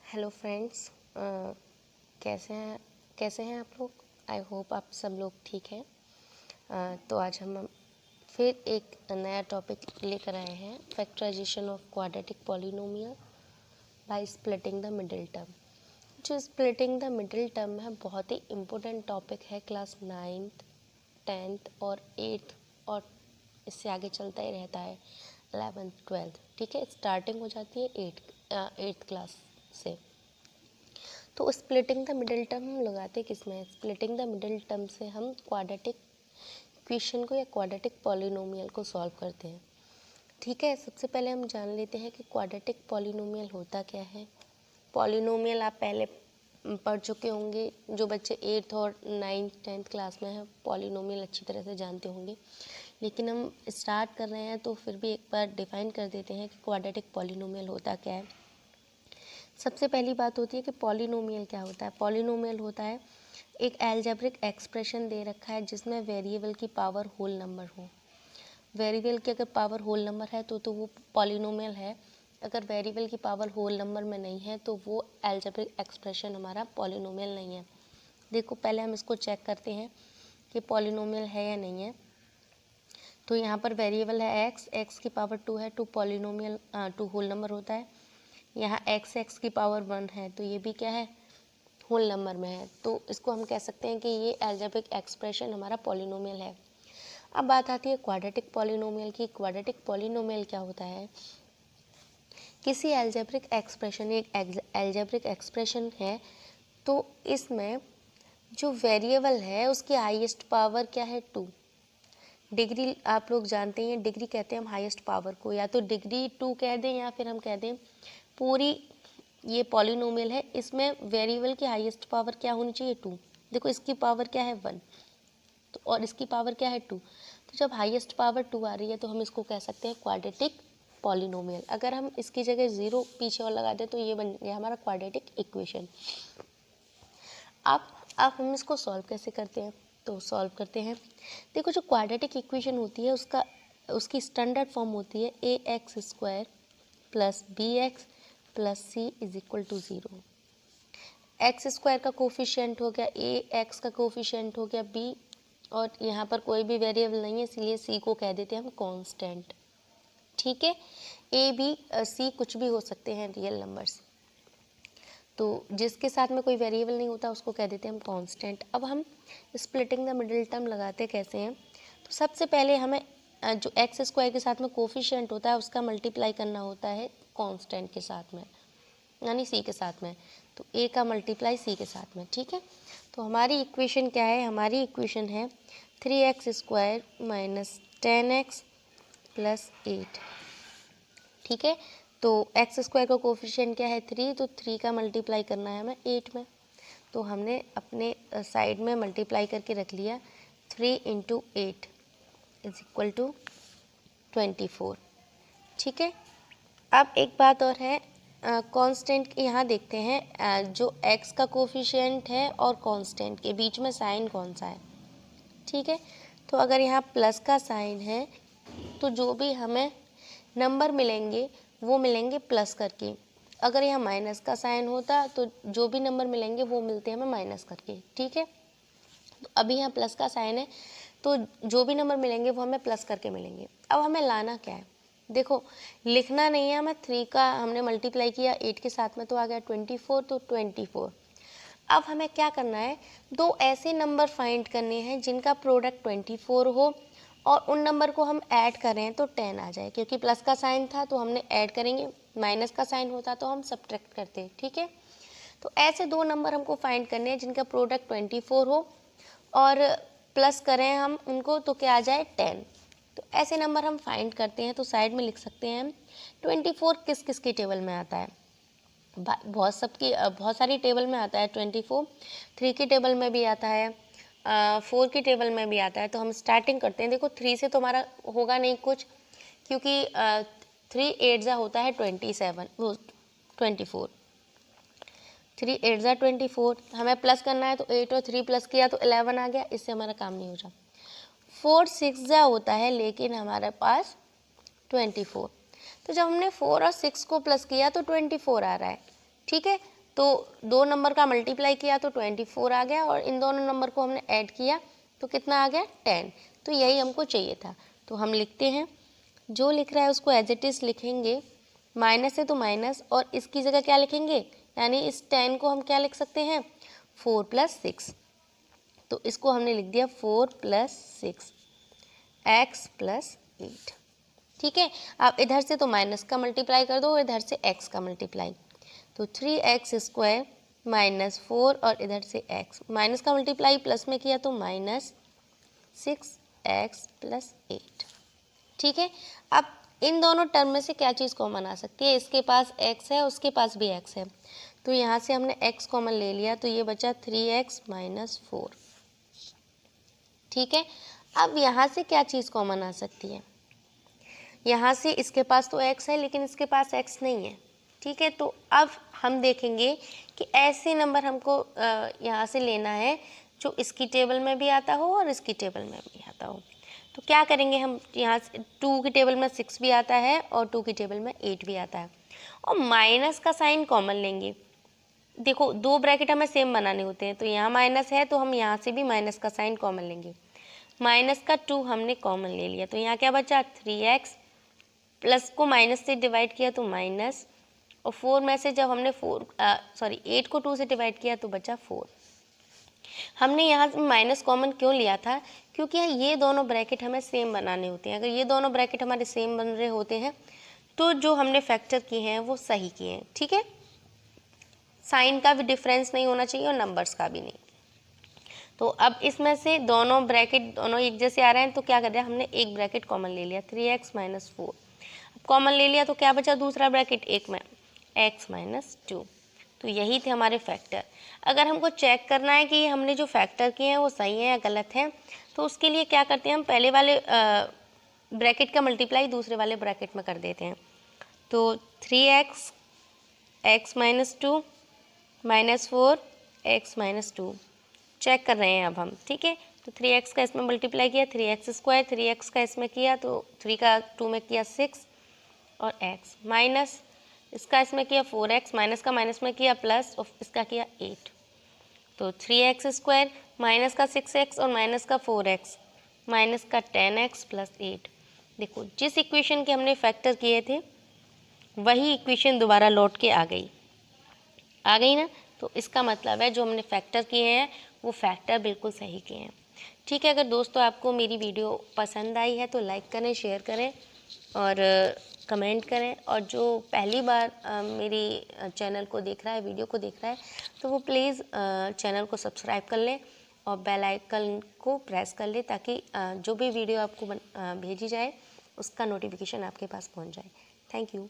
Hello friends, कैसे हैं आप लोग। आई होप आप सब लोग ठीक हैं। तो आज हम फिर एक नया टॉपिक लेकर आए हैं, factorisation of quadratic polynomial by splitting the middle term. जो स्प्लिटिंग द मिडिल टर्म है बहुत ही इम्पोर्टेंट टॉपिक है क्लास 9th 10th और 8th, और इससे आगे चलता ही रहता है 11th 12th। ठीक है, स्टार्टिंग हो जाती है 8th क्लास से। तो स्प्लिटिंग द मिडिल टर्म हम लगाते किस में? स्प्लिटिंग द मिडिल टर्म से हम क्वाड्रेटिक इक्वेशन को या क्वाड्रेटिक पॉलिनोमियल को सॉल्व करते हैं। ठीक है, सबसे पहले हम जान लेते हैं कि क्वाड्रेटिक पॉलिनोमियल होता क्या है। पॉलिनोमियल आप पहले पढ़ चुके होंगे, जो बच्चे 8th और 9th 10th क्लास में हैं पॉलिनोमियल अच्छी तरह से जानते होंगे, लेकिन हम स्टार्ट कर रहे हैं तो फिर भी एक बार डिफाइन कर देते हैं कि क्वाड्रेटिक पॉलिनोमियल होता क्या है। सबसे पहली बात होती है कि पॉलिनोमियल क्या होता है। पॉलिनोमियल होता है एक अलजेब्रिक एक्सप्रेशन दे रखा है जिसमें वेरिएबल की पावर होल नंबर हो। वेरिएबल की अगर पावर होल नंबर है तो वो पॉलिनोमियल है। अगर वेरिएबल की पावर होल नंबर में नहीं है तो वो अलजेब्रिक एक्सप्रेशन हमारा पॉलिनोमियल नहीं है। देखो, पहले हम इसको चेक करते हैं कि पॉलिनोमियल है या नहीं है। तो यहाँ पर वेरिएबल है एक्स की पावर 2 है, 2 पॉलिनोमियल 2 होल नंबर होता है। यहाँ एक्स की पावर 1 है तो ये भी क्या है, होल नंबर में है। तो इसको हम कह सकते हैं कि ये अलजेब्रिक एक्सप्रेशन हमारा पॉलिनोमियल है। अब बात आती है क्वाड्रेटिक पॉलिनोमियल की। क्वाड्रेटिक पॉलिनोमियल क्या होता है? किसी अलजेब्रिक एक्सप्रेशन, एक अलजेब्रिक एक्सप्रेशन है तो इसमें जो वेरिएबल है उसकी हाईएस्ट पावर क्या है, 2। डिग्री आप लोग जानते हैं, डिग्री कहते हैं हम हाईएस्ट पावर को, या तो डिग्री 2 कह दें या फिर हम कह दें पूरी ये पॉलिनोमियल है, इसमें वेरिएबल की हाईएस्ट पावर क्या होनी चाहिए, 2। देखो, इसकी पावर क्या है 1 तो, और इसकी पावर क्या है 2। तो जब हाईएस्ट पावर 2 आ रही है तो हम इसको कह सकते हैं क्वाड्रेटिक पॉलिनोमियल। अगर हम इसकी जगह 0 पीछे और लगा दें तो ये बन गया हमारा क्वाड्रेटिक इक्वेशन। अब हम इसको सॉल्व कैसे करते हैं? तो सॉल्व करते हैं, देखो जो क्वाड्रेटिक इक्वेशन होती है उसकी स्टैंडर्ड फॉर्म होती है ax² plus bx plus c is equal to 0। x² का कोफिशिएंट हो गया a, x का कोफिशिएंट हो गया b, और यहाँ पर कोई भी वेरिएबल नहीं है इसलिए c को कह देते हैं हम कांस्टेंट। ठीक है, a b c कुछ भी हो सकते हैं रियल नंबर्स, तो जिसके साथ में कोई वेरिएबल नहीं होता उसको कह देते हैं हम कांस्टेंट। अब हम स्प्लिटिंग द मिडिल टर्म लगाते कैसे हैं? तो सबसे पहले हमें जो x² के साथ में कोफिशिएंट होता है उसका मल्टीप्लाई करना होता है कांस्टेंट के साथ में, यानी c के साथ में। तो a का मल्टीप्लाई c के साथ में। ठीक है, तो हमारी इक्वेशन क्या है? हमारी इक्वेशन है 3x² माइनस 10x प्लस 8। ठीक है, तो x² का कोफिशिएंट क्या है 3, तो 3 का मल्टीप्लाई करना है हमें 8 में। तो हमने अपने साइड में मल्टीप्लाई करके रख लिया, 3 × 8 इज इक्वल टू 24। ठीक है, अब एक बात और है, कांस्टेंट यहाँ देखते हैं, जो x का कोफिशिएंट है और कांस्टेंट के बीच में साइन कौन सा है। ठीक है, तो अगर यहाँ प्लस का साइन है तो जो भी हमें नंबर मिलेंगे वो मिलेंगे प्लस करके। अगर यहाँ माइनस का साइन होता तो जो भी नंबर मिलेंगे वो मिलते हैं हमें माइनस करके। ठीक है, तो अभी यहाँ प्लस का साइन है तो जो भी नंबर मिलेंगे वो हमें प्लस करके मिलेंगे। अब हमें लाना क्या है? देखो, लिखना नहीं है हमें, 3 का हमने मल्टीप्लाई किया 8 के साथ में तो आ गया 24, तो 24। अब हमें क्या करना है? दो ऐसे नंबर फाइंड करने हैं जिनका प्रोडक्ट 24 हो और उन नंबर को हम ऐड करें तो 10 आ जाए, क्योंकि प्लस का साइन था तो हमने ऐड करेंगे, माइनस का साइन होता तो हम सब्ट्रैक्ट करते। ठीक है, तो ऐसे दो नंबर हमको फाइंड करने हैं जिनका प्रोडक्ट 24 हो और प्लस करें हम उनको तो क्या आ जाए 10। तो ऐसे नंबर हम फाइंड करते हैं, तो साइड में लिख सकते हैं हम 24 किस किस की टेबल में आता है। बहुत सारी टेबल में आता है 24, 3 की टेबल में भी आता है, 4 की टेबल में भी आता है। तो हम स्टार्टिंग करते हैं। देखो, 3 से तो हमारा होगा नहीं कुछ, क्योंकि 3 8 होता है 27, वो 24, 3 8 24। हमें प्लस करना है तो 8 और 3 प्लस किया तो 11 आ गया, इससे हमारा काम नहीं हो रहा। 4 6 होता है लेकिन हमारे पास 24, तो जब हमने 4 और 6 को प्लस किया तो 24 आ रहा है। ठीक है, तो 2 नंबर का मल्टीप्लाई किया तो 24 आ गया और इन दोनों नंबर को हमने ऐड किया तो कितना आ गया 10। तो यही हमको चाहिए था। तो हम लिखते हैं, जो लिख रहा है उसको एज इट इज़ लिखेंगे, माइनस है तो माइनस, और इसकी जगह क्या लिखेंगे, यानी इस 10 को हम क्या लिख सकते हैं 4 + 6। तो इसको हमने लिख दिया 4 + 6 x + 8। ठीक है, अब इधर से तो माइनस का मल्टीप्लाई कर दो, इधर से x का मल्टीप्लाई, तो 3x² -4 और इधर से x, माइनस का मल्टीप्लाई प्लस में किया तो -6x + 8। ठीक है, अब इन दोनों टर्म में से क्या चीज़ कॉमन आ सकती है, इसके पास x है उसके पास भी x है, तो यहाँ से हमने x कॉमन ले लिया तो ये बचा 3x - 4। ठीक है, अब यहाँ से क्या चीज़ कॉमन आ सकती है, यहाँ से इसके पास तो x है लेकिन इसके पास x नहीं है। ठीक है, तो अब हम देखेंगे कि ऐसे नंबर हमको यहाँ से लेना है जो इसकी टेबल में भी आता हो और इसकी टेबल में भी आता हो। तो क्या करेंगे हम, यहाँ से 2 की टेबल में 6 भी आता है और 2 की टेबल में 8 भी आता है, और माइनस का साइन कॉमन लेंगे। देखो 2 ब्रैकेट हमें सेम बनाने होते हैं, तो यहाँ माइनस है तो हम यहाँ से भी माइनस का साइन कॉमन लेंगे। माइनस का 2 हमने कॉमन ले लिया तो यहाँ क्या बचा 3x, प्लस को माइनस से डिवाइड किया तो माइनस, और 4 में से जब हमने 8 को 2 से डिवाइड किया तो बचा 4। हमने यहाँ से माइनस कॉमन क्यों लिया था, क्योंकि ये दोनों ब्रैकेट हमें सेम बनाने होते हैं। अगर ये दोनों ब्रैकेट हमारे सेम बन रहे होते हैं तो जो हमने फैक्टर किए हैं वो सही किए हैं। ठीक है, साइन का भी डिफरेंस नहीं होना चाहिए और नंबर्स का भी नहीं। तो अब इसमें से दोनों ब्रैकेट दोनों एक जैसे आ रहे हैं तो क्या कर दिया हमने, एक ब्रैकेट कॉमन ले लिया 3x - 4। अब कॉमन ले लिया तो क्या बचा दूसरा ब्रैकेट एक में x - 2। तो यही थे हमारे फैक्टर। अगर हमको चेक करना है कि हमने जो फैक्टर किए हैं वो सही है या गलत है, तो उसके लिए क्या करते हैं हम, पहले वाले ब्रैकेट का मल्टीप्लाई दूसरे वाले ब्रैकेट में कर देते हैं। तो 3x x - 2 -4 x - 2 चेक कर रहे हैं अब हम। ठीक है, तो 3x का इसमें मल्टीप्लाई किया 3x², 3x का इसमें किया तो 3 का 2 में किया 6 और x, माइनस इसका इसमें किया 4x, माइनस का माइनस में किया प्लस और इसका किया 8। तो 3x² माइनस का 6x और माइनस का 4x, माइनस का 10x + 8। देखो जिस इक्वेशन के हमने फैक्टर किए थे वही इक्वेशन दोबारा लौट के आ गई ना। तो इसका मतलब है जो हमने फैक्टर किए हैं वो फैक्टर बिल्कुल सही किए हैं। ठीक है, अगर दोस्तों आपको मेरी वीडियो पसंद आई है तो लाइक करें, शेयर करें और कमेंट करें, और जो पहली बार मेरी चैनल को देख रहा है, वीडियो को देख रहा है, तो वो प्लीज़ चैनल को सब्सक्राइब कर लें और बेल आइकन को प्रेस कर लें ताकि जो भी वीडियो आपको भेजी जाए उसका नोटिफिकेशन आपके पास पहुंच जाए। Thank you.